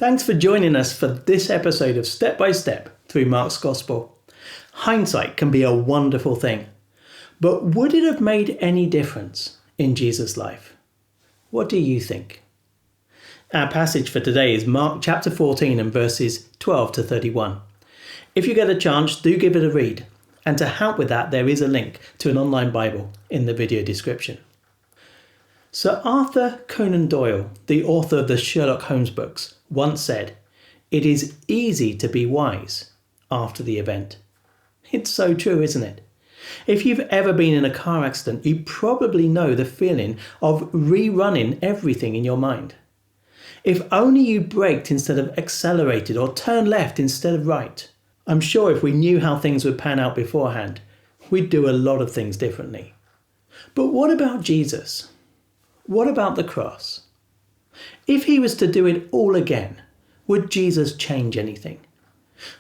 Thanks for joining us for this episode of Step by Step through Mark's Gospel. Hindsight can be a wonderful thing, but would it have made any difference in Jesus' life? What do you think? Our passage for today is Mark chapter 14 and verses 12 to 31. If you get a chance, do give it a read. And to help with that, there is a link to an online Bible in the video description. Sir Arthur Conan Doyle, the author of the Sherlock Holmes books, once said, "It is easy to be wise after the event." It's so true, isn't it? If you've ever been in a car accident, you probably know the feeling of rerunning everything in your mind. If only you braked instead of accelerated or turned left instead of right. I'm sure if we knew how things would pan out beforehand, we'd do a lot of things differently. But what about Jesus? What about the cross? If he was to do it all again, would Jesus change anything?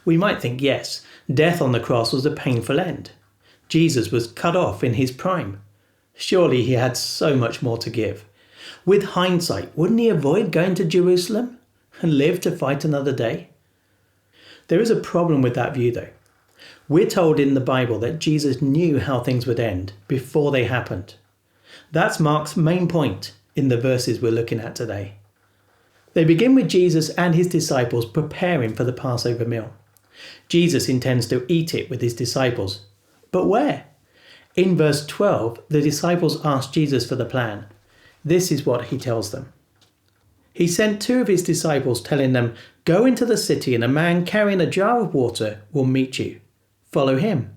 We might think yes, death on the cross was a painful end. Jesus was cut off in his prime. Surely he had so much more to give. With hindsight, wouldn't he avoid going to Jerusalem and live to fight another day? There is a problem with that view though. We're told in the Bible that Jesus knew how things would end before they happened. That's Mark's main point in the verses we're looking at today. They begin with Jesus and his disciples preparing for the Passover meal. Jesus intends to eat it with his disciples. But where? In verse 12, the disciples ask Jesus for the plan. This is what he tells them. He sent two of his disciples, telling them, "Go into the city and a man carrying a jar of water will meet you. Follow him.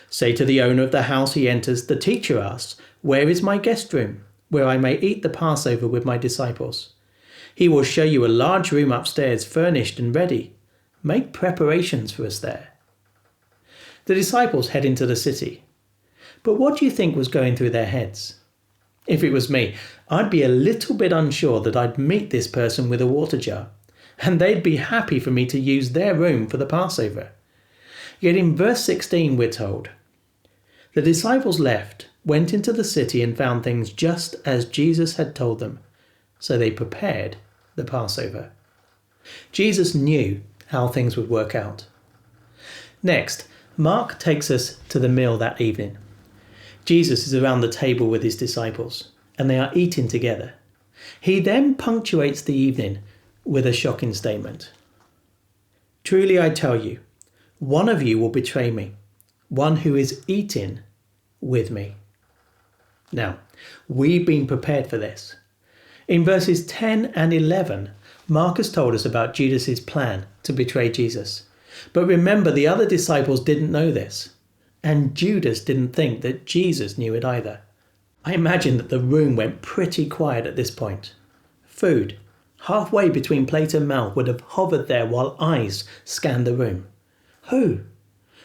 Say to the owner of the house he enters, 'The teacher asks, where is my guest room, where I may eat the Passover with my disciples?' He will show you a large room upstairs, furnished and ready. Make preparations for us there." The disciples head into the city. But what do you think was going through their heads? If it was me, I'd be a little bit unsure that I'd meet this person with a water jar, and they'd be happy for me to use their room for the Passover. Yet in verse 16 we're told, "The disciples left, went into the city and found things just as Jesus had told them, so they prepared the Passover." Jesus knew how things would work out. Next, Mark takes us to the meal that evening. Jesus is around the table with his disciples, and they are eating together. He then punctuates the evening with a shocking statement. "Truly I tell you, one of you will betray me, one who is eating with me." Now, we've been prepared for this. In verses 10 and 11, Mark has told us about Judas's plan to betray Jesus. But remember, the other disciples didn't know this, and Judas didn't think that Jesus knew it either. I imagine that the room went pretty quiet at this point. Food, halfway between plate and mouth, would have hovered there while eyes scanned the room. Who?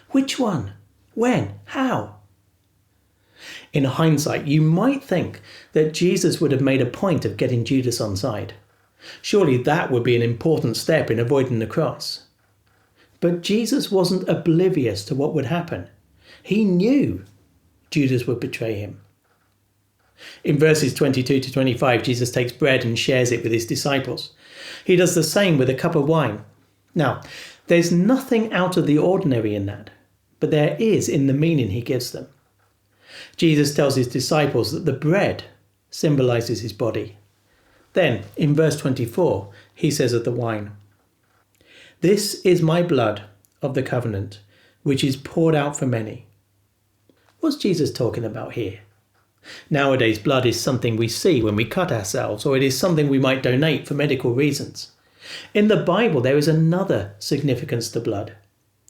Which one? When? How? In hindsight, you might think that Jesus would have made a point of getting Judas on side. Surely that would be an important step in avoiding the cross. But Jesus wasn't oblivious to what would happen. He knew Judas would betray him. In verses 22 to 25, Jesus takes bread and shares it with his disciples. He does the same with a cup of wine. Now, there's nothing out of the ordinary in that, but there is in the meaning he gives them. Jesus tells his disciples that the bread symbolizes his body. Then, in verse 24, he says of the wine, "This is my blood of the covenant, which is poured out for many." What's Jesus talking about here? Nowadays, blood is something we see when we cut ourselves, or it is something we might donate for medical reasons. In the Bible, there is another significance to blood.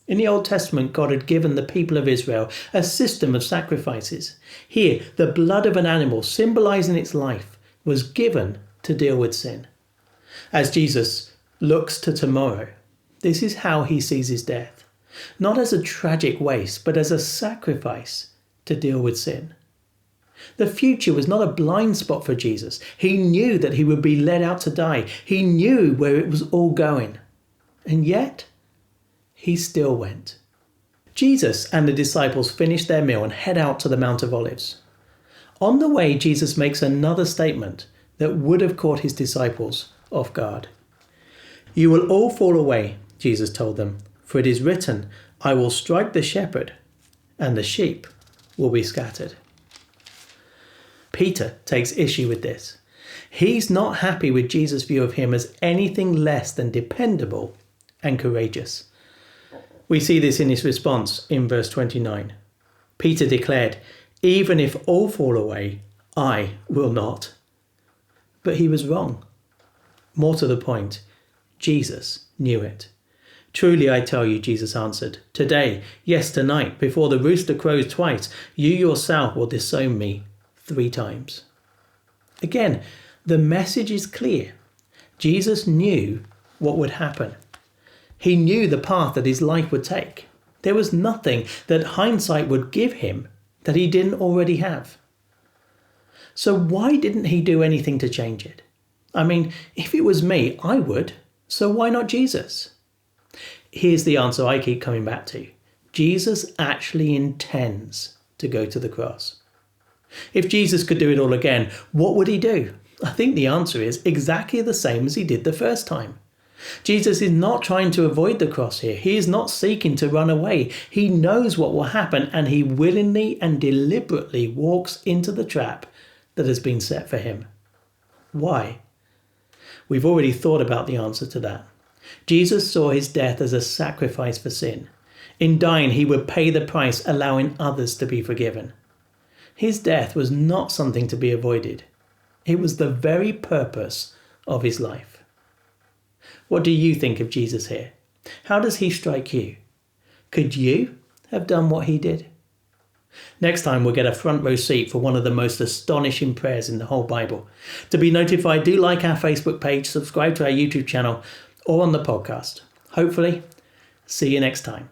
In the Old Testament, God had given the people of Israel a system of sacrifices. Here, the blood of an animal, symbolizing its life, was given to deal with sin. As Jesus looks to tomorrow, this is how he sees his death. Not as a tragic waste, but as a sacrifice to deal with sin. The future was not a blind spot for Jesus. He knew that he would be led out to die. He knew where it was all going. And yet, he still went. Jesus and the disciples finish their meal and head out to the Mount of Olives. On the way, Jesus makes another statement that would have caught his disciples off guard. "You will all fall away," Jesus told them, "for it is written, 'I will strike the shepherd, and the sheep will be scattered.'" Peter takes issue with this. He's not happy with Jesus' view of him as anything less than dependable and courageous. We see this in his response in verse 29. Peter declared, "Even if all fall away, I will not." But he was wrong. More to the point, Jesus knew it. "Truly I tell you," Jesus answered, "today, yes, tonight, before the rooster crows twice, you yourself will disown me 3 times. Again, the message is clear. Jesus knew what would happen. He knew the path that his life would take. There was nothing that hindsight would give him that he didn't already have. So why didn't he do anything to change it? I mean, if it was me, I would. So why not Jesus? Here's the answer I keep coming back to. Jesus actually intends to go to the cross. If Jesus could do it all again, what would he do? I think the answer is exactly the same as he did the first time. Jesus is not trying to avoid the cross here. He is not seeking to run away. He knows what will happen, and he willingly and deliberately walks into the trap that has been set for him. Why? We've already thought about the answer to that. Jesus saw his death as a sacrifice for sin. In dying, he would pay the price, allowing others to be forgiven. His death was not something to be avoided. It was the very purpose of his life. What do you think of Jesus here? How does he strike you? Could you have done what he did? Next time we'll get a front row seat for one of the most astonishing prayers in the whole Bible. To be notified, do like our Facebook page, subscribe to our YouTube channel, or on the podcast. Hopefully, see you next time.